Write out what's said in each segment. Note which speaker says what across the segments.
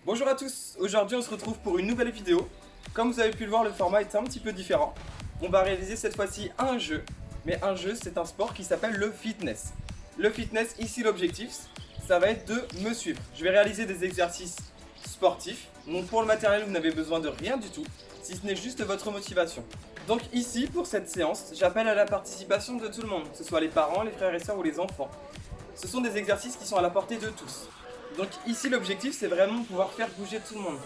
Speaker 1: Bonjour à tous, aujourd'hui on se retrouve pour une nouvelle vidéo. Comme vous avez pu le voir, le format est un petit peu différent. On va réaliser cette fois-ci un jeu, mais un jeu c'est un sport qui s'appelle le fitness. Le fitness, ici l'objectif, ça va être de me suivre. Je vais réaliser des exercices sportifs, donc pour le matériel vous n'avez besoin de rien du tout, si ce n'est juste votre motivation. Donc ici, pour cette séance, j'appelle à la participation de tout le monde, que ce soit les parents, les frères et sœurs ou les enfants. Ce sont des exercices qui sont à la portée de tous. Donc ici l'objectif c'est vraiment de pouvoir faire bouger tout le monde.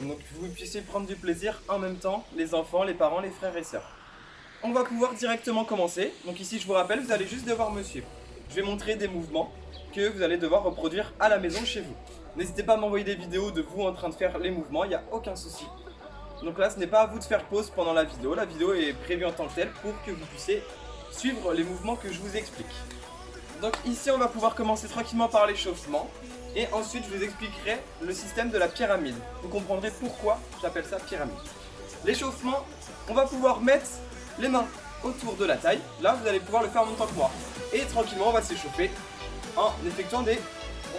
Speaker 1: Donc vous puissiez prendre du plaisir en même temps, les enfants, les parents, les frères et sœurs. On va pouvoir directement commencer. Donc ici je vous rappelle, vous allez juste devoir me suivre. Je vais montrer des mouvements que vous allez devoir reproduire à la maison chez vous. N'hésitez pas à m'envoyer des vidéos de vous en train de faire les mouvements, il n'y a aucun souci. Donc là ce n'est pas à vous de faire pause pendant la vidéo est prévue en tant que telle pour que vous puissiez suivre les mouvements que je vous explique. Donc ici on va pouvoir commencer tranquillement par l'échauffement. Et ensuite, je vous expliquerai le système de la pyramide. Vous comprendrez pourquoi j'appelle ça pyramide. L'échauffement, on va pouvoir mettre les mains autour de la taille. Là, vous allez pouvoir le faire en même temps que moi. Et tranquillement, on va s'échauffer en effectuant des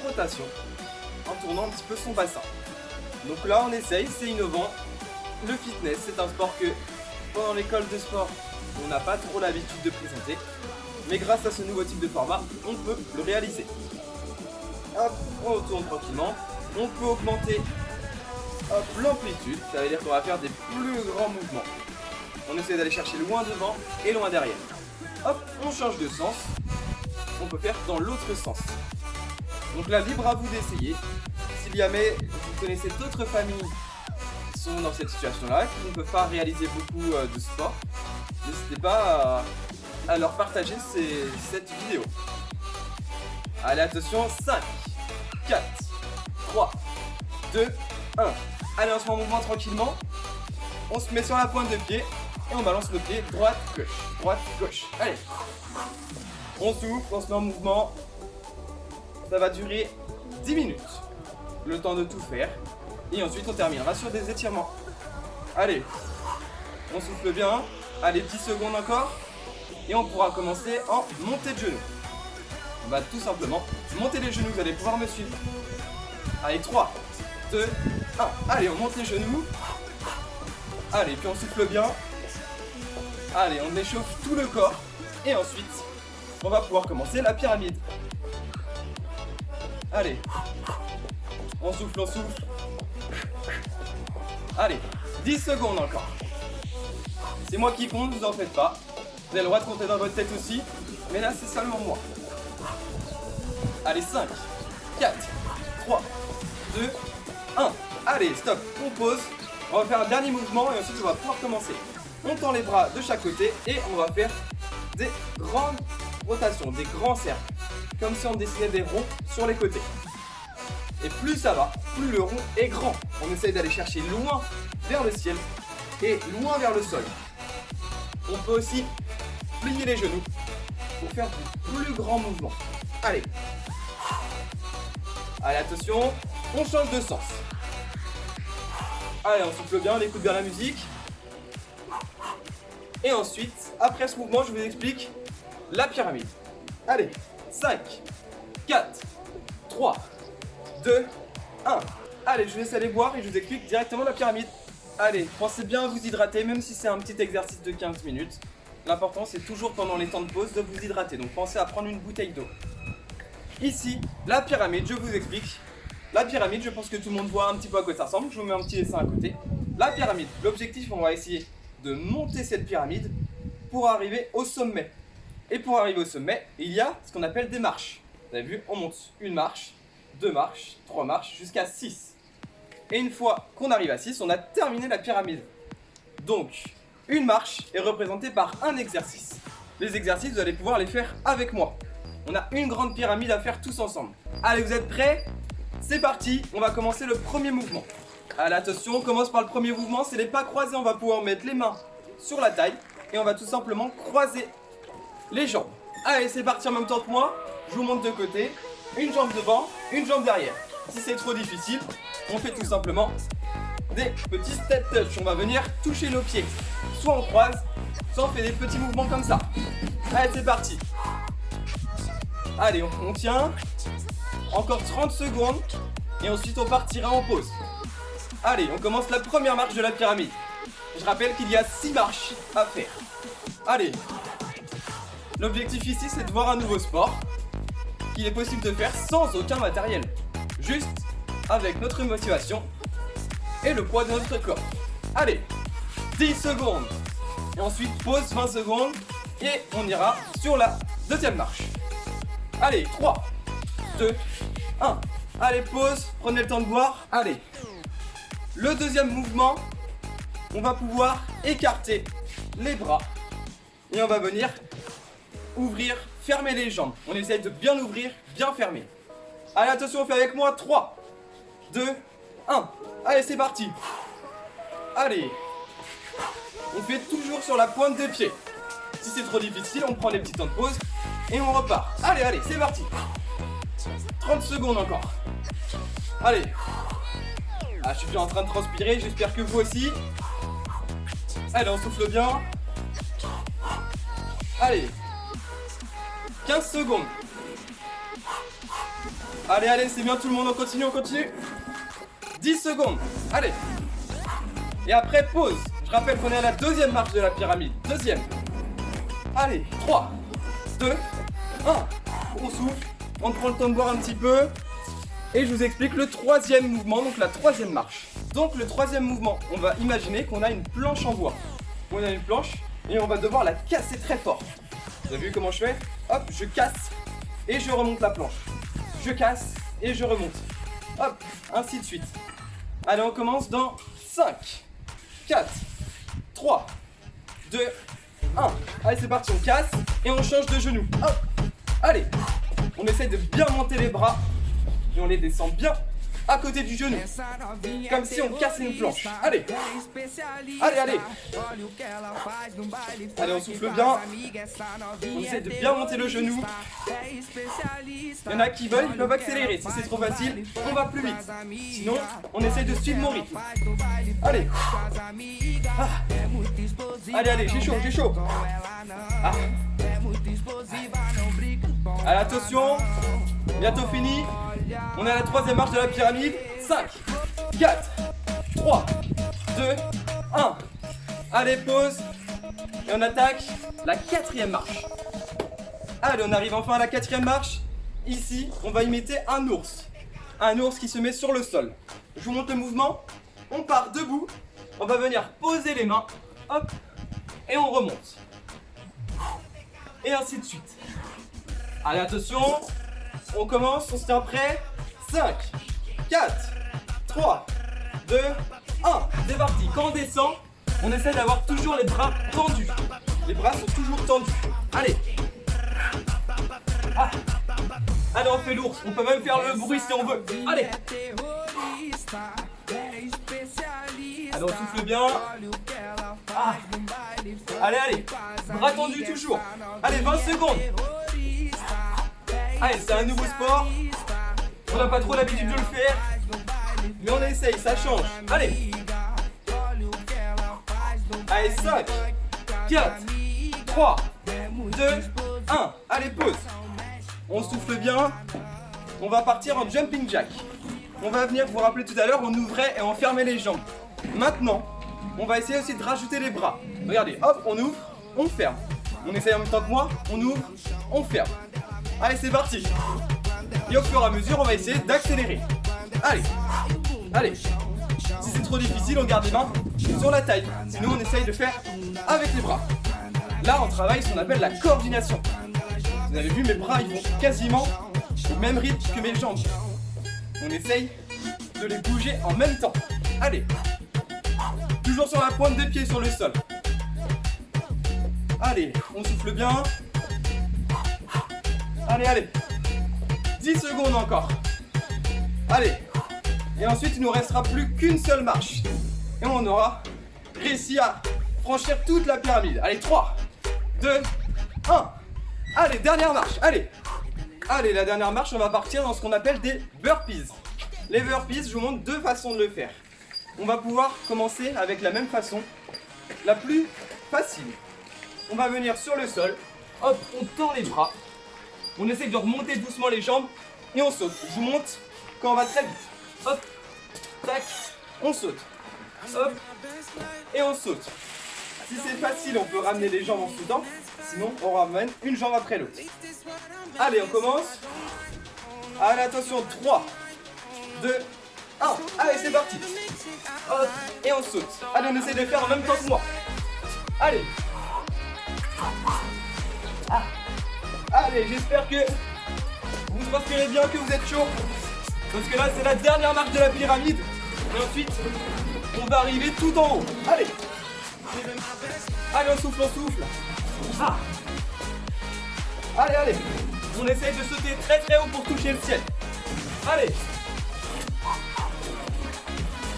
Speaker 1: rotations, en tournant un petit peu son bassin. Donc là, on essaye, c'est innovant. Le fitness, c'est un sport que, pendant l'école de sport, on n'a pas trop l'habitude de présenter. Mais grâce à ce nouveau type de format, on peut le réaliser. Hop, on tourne tranquillement. On peut augmenter l'amplitude, ça veut dire qu'on va faire des plus grands mouvements. On essaie d'aller chercher loin devant et loin derrière. Hop, on change de sens. On peut faire dans l'autre sens. Donc là, libre à vous d'essayer. Si jamais vous connaissez d'autres familles qui sont dans cette situation-là, qui ne peuvent pas réaliser beaucoup de sport, n'hésitez pas à leur partager cette vidéo. Allez, attention, 5, 4, 3, 2, 1. Allez, on se met en mouvement tranquillement. On se met sur la pointe de pied et on balance le pied droite, gauche. Allez. On souffle, on se met en mouvement. Ça va durer 10 minutes. Le temps de tout faire. Et ensuite, on terminera sur des étirements. Allez. On souffle bien. Allez, 10 secondes encore. Et on pourra commencer en montée de genoux. On va tout simplement monter les genoux, vous allez pouvoir me suivre. Allez, 3, 2, 1. Allez, on monte les genoux. Allez, puis on souffle bien. Allez, on échauffe tout le corps. Et ensuite, on va pouvoir commencer la pyramide. Allez. On souffle, on souffle. Allez, 10 secondes encore. C'est moi qui compte, vous en faites pas. Vous avez le droit de compter dans votre tête aussi. Mais là, c'est seulement moi. Allez, 5, 4, 3, 2, 1. Allez, stop, on pose. On va faire un dernier mouvement et ensuite on va pouvoir commencer. On tend les bras de chaque côté et on va faire des grandes rotations, des grands cercles. Comme si on dessinait des ronds sur les côtés. Et plus ça va, plus le rond est grand. On essaye d'aller chercher loin vers le ciel et loin vers le sol. On peut aussi plier les genoux pour faire de plus grands mouvements. Allez. Allez, attention, on change de sens. Allez, on souffle bien, on écoute bien la musique. Et ensuite, après ce mouvement, je vous explique la pyramide. Allez, 5, 4, 3, 2, 1. Allez, je vous laisse aller boire et je vous explique directement la pyramide. Allez, pensez bien à vous hydrater, même si c'est un petit exercice de 15 minutes. L'important, c'est toujours pendant les temps de pause de vous hydrater. Donc pensez à prendre une bouteille d'eau. Ici, la pyramide, je vous explique. La pyramide, je pense que tout le monde voit un petit peu à quoi ça ressemble. Je vous mets un petit dessin à côté. La pyramide, l'objectif, on va essayer de monter cette pyramide pour arriver au sommet. Et pour arriver au sommet, il y a ce qu'on appelle des marches. Vous avez vu, on monte une marche, 2 marches, 3 marches, jusqu'à 6. Et une fois qu'on arrive à 6, on a terminé la pyramide. Donc, une marche est représentée par un exercice. Les exercices, vous allez pouvoir les faire avec moi. On a une grande pyramide à faire tous ensemble. Allez, vous êtes prêts? C'est parti, on va commencer le premier mouvement. Allez, attention, on commence par le premier mouvement, c'est les pas croisés. On va pouvoir mettre les mains sur la taille et on va tout simplement croiser les jambes. Allez, c'est parti en même temps que moi. Je vous montre de côté. Une jambe devant, une jambe derrière. Si c'est trop difficile, on fait tout simplement des petits step touch. On va venir toucher nos pieds. Soit on croise, soit on fait des petits mouvements comme ça. Allez, c'est parti. Allez, on tient. Encore 30 secondes. Et ensuite on partira en pause. Allez, on commence la première marche de la pyramide. Je rappelle qu'il y a 6 marches à faire. Allez. L'objectif ici c'est de voir un nouveau sport qu'il est possible de faire sans aucun matériel. Juste avec notre motivation et le poids de notre corps. Allez, 10 secondes. Et ensuite pause 20 secondes et on ira sur la deuxième marche. Allez, 3, 2, 1. Allez, pause, prenez le temps de boire. Allez. Le deuxième mouvement, on va pouvoir écarter les bras et on va venir ouvrir, fermer les jambes. On essaye de bien ouvrir, bien fermer. Allez, attention, on fait avec moi. 3, 2, 1. Allez, c'est parti. Allez. On fait toujours sur la pointe des pieds. Si c'est trop difficile, on prend des petits temps de pause et on repart. Allez, allez, c'est parti. 30 secondes encore. Allez. Ah, je suis déjà en train de transpirer, j'espère que vous aussi. Allez, on souffle bien. Allez. 15 secondes. Allez, allez, c'est bien tout le monde, on continue, on continue. 10 secondes. Allez. Et après, pause. Je rappelle qu'on est à la deuxième marche de la pyramide. Deuxième. Allez, 3, 2, 1. On souffle, on prend le temps de boire un petit peu. Et je vous explique le troisième mouvement, donc la troisième marche. Donc le troisième mouvement, on va imaginer qu'on a une planche en bois. On a une planche et on va devoir la casser très fort. Vous avez vu comment je fais? Hop, je casse et je remonte la planche. Je casse et je remonte. Hop, ainsi de suite. Allez, on commence dans 5, 4, 3, 2, 1. Allez, c'est parti, on casse et on change de genou. Hop, allez. On essaye de bien monter les bras et on les descend bien à côté du genou. Comme si on cassait une planche. Allez. Allez, allez. Allez, on souffle bien. On essaie de bien monter le genou. Il y en a qui veulent, ils peuvent accélérer. Si c'est trop facile, on va plus vite. Sinon, on essaye de suivre mon rythme. Allez. Ah. Allez, allez, j'ai chaud, j'ai chaud. Ah. Allez, attention. Bientôt fini. On est à la troisième marche de la pyramide. 5, 4, 3, 2, 1. Allez, pause. Et on attaque la quatrième marche. Allez, on arrive enfin à la quatrième marche. Ici, on va imiter un ours. Un ours qui se met sur le sol. Je vous montre le mouvement. On part debout. On va venir poser les mains. Hop. Et on remonte. Et ainsi de suite. Allez, attention. On commence, on se tient prêt. 5, 4, 3, 2, 1. C'est parti. Quand on descend, on essaie d'avoir toujours les bras tendus. Les bras sont toujours tendus. Allez. Ah. Allez, on fait l'ours. On peut même faire le bruit si on veut. Allez. Allez, on souffle bien. Ah. Allez, allez. Bras tendus toujours. Allez, 20 secondes. Allez, c'est un nouveau sport. On n'a pas trop l'habitude de le faire. Mais on essaye, ça change. Allez. Allez, 5, 4, 3, 2, 1. Allez, pause. On souffle bien. On va partir en jumping jack. On va venir, vous vous rappelez tout à l'heure, on ouvrait et on fermait les jambes. Maintenant, on va essayer aussi de rajouter les bras. Regardez, hop, on ouvre, on ferme. On essaye en même temps que moi, on ouvre, on ferme. Allez, c'est parti. Et au fur et à mesure, on va essayer d'accélérer. Allez, allez. Si c'est trop difficile, on garde les mains sur la taille. Sinon, on essaye de faire avec les bras. Là, on travaille ce qu'on appelle la coordination. Vous avez vu, mes bras, ils vont quasiment au même rythme que mes jambes. On essaye de les bouger en même temps. Allez. Toujours sur la pointe des pieds sur le sol. Allez, on souffle bien. Allez, allez. 10 secondes encore. Allez. Et ensuite, il ne nous restera plus qu'une seule marche. Et on aura réussi à franchir toute la pyramide. Allez, 3, 2, 1. Allez, dernière marche. Allez. Allez, la dernière marche, on va partir dans ce qu'on appelle des burpees. Les burpees, je vous montre deux façons de le faire. On va pouvoir commencer avec la même façon, la plus facile. On va venir sur le sol. Hop, on tend les bras. On essaie de remonter doucement les jambes et on saute. Je vous montre quand on va très vite. hop, tac, on saute. Hop, et on saute. Si c'est facile, on peut ramener les jambes en sautant. Sinon, on ramène une jambe après l'autre. Allez, on commence. Allez, attention, 3, 2, 1. Allez, c'est parti. Hop, et on saute. Allez, on essaie de le faire en même temps que moi. Allez. Ah. Allez, j'espère que vous transpirez bien, que vous êtes chaud. Parce que là, c'est la dernière marche de la pyramide. Et ensuite, on va arriver tout en haut. Allez. Allez, on souffle, on souffle. Ah. Allez, allez. On essaye de sauter très très haut pour toucher le ciel. Allez.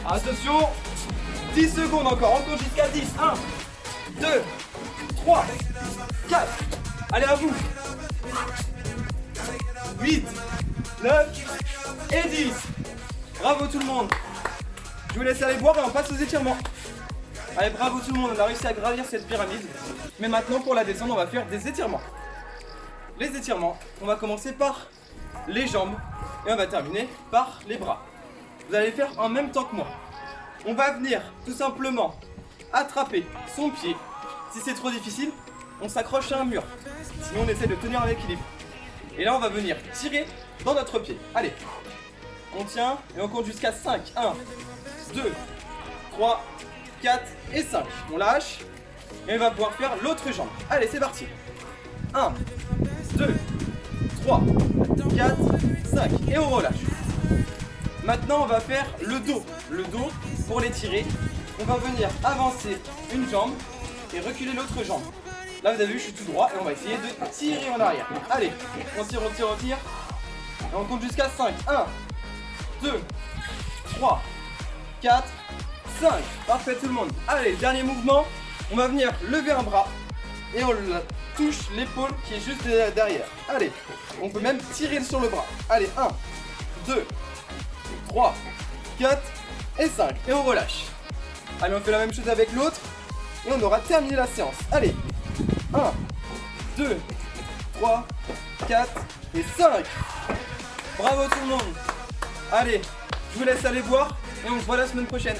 Speaker 1: Attention. 10 secondes encore. On compte jusqu'à 10. 1, 2, 3, 4. Allez, à vous. 8, 9 et 10. Bravo tout le monde. Je vous laisse aller boire et on passe aux étirements. Allez, bravo tout le monde, on a réussi à gravir cette pyramide. Mais maintenant, pour la descendre, on va faire des étirements. Les étirements, on va commencer par les jambes et on va terminer par les bras. Vous allez faire en même temps que moi. On va venir tout simplement attraper son pied. Si c'est trop difficile, on s'accroche à un mur. Sinon, on essaie de tenir avec équilibre. Et là, on va venir tirer dans notre pied. Allez, on tient et on compte jusqu'à 5. 1, 2, 3, 4 et 5. On lâche et on va pouvoir faire l'autre jambe. Allez, c'est parti. 1, 2, 3, 4, 5 et on relâche. Maintenant, on va faire le dos. Le dos, pour l'étirer, on va venir avancer une jambe et reculer l'autre jambe. Là, vous avez vu, je suis tout droit et on va essayer de tirer en arrière. Allez, on tire, on tire, on tire. Et on compte jusqu'à 5. 1, 2, 3, 4, 5. Parfait tout le monde. Allez, dernier mouvement. On va venir lever un bras et on touche l'épaule qui est juste derrière. Allez, on peut même tirer sur le bras. Allez, 1, 2, 3, 4 et 5. Et on relâche. Allez, on fait la même chose avec l'autre. Et on aura terminé la séance. Allez, 1, 2, 3, 4 et 5. Bravo tout le monde. Allez, je vous laisse aller boire et on se voit la semaine prochaine.